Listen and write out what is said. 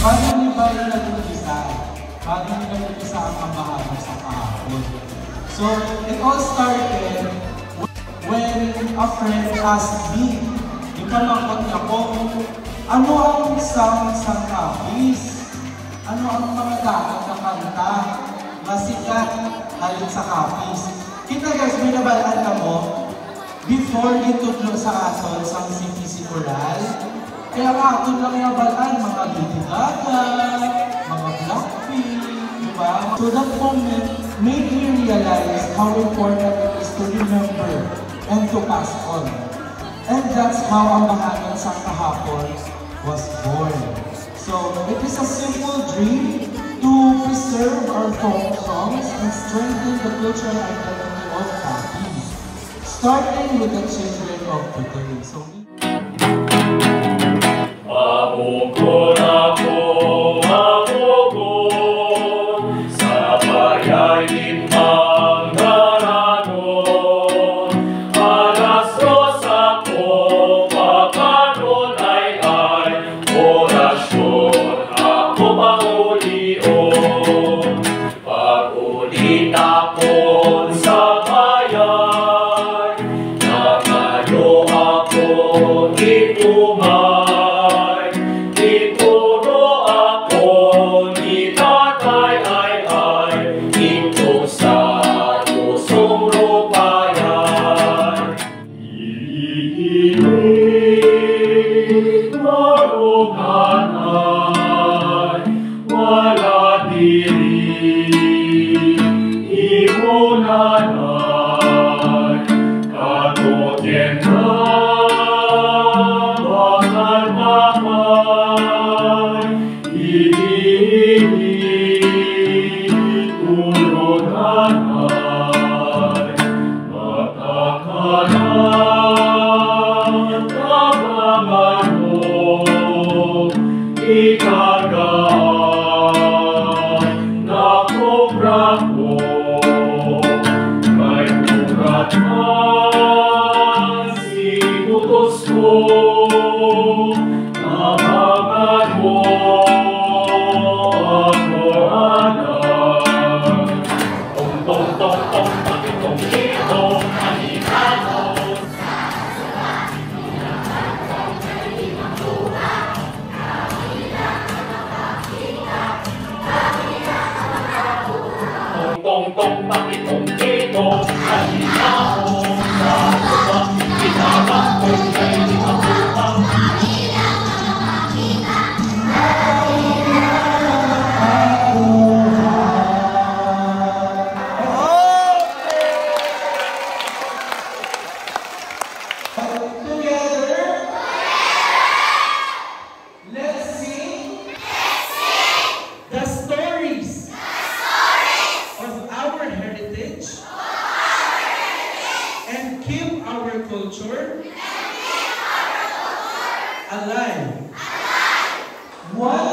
Paano niyo ba nag-umpisa? Paano niyo nag-umpisa ang pambahanan sa kahapon? So, it all started when a friend asked me, ipanakot niya ko, ano ang sang kapis? Ano ang mga dapat na kanta na sikat halin sa kapis? Kita guys, may nabalaan na mo, before itudlo sa aton sang CPC Coral, kaya nga aton lang yung nabalaan, mga Lady Gaga, mga Blackpink, diba? So that moment made me realize how important it is to remember and to pass on. And that's how ang Bahanan sa Kahapon was born. So it is a simple dream to preserve our folk songs and strengthen the cultural identity of Capiz, starting with the children of today. So alive. One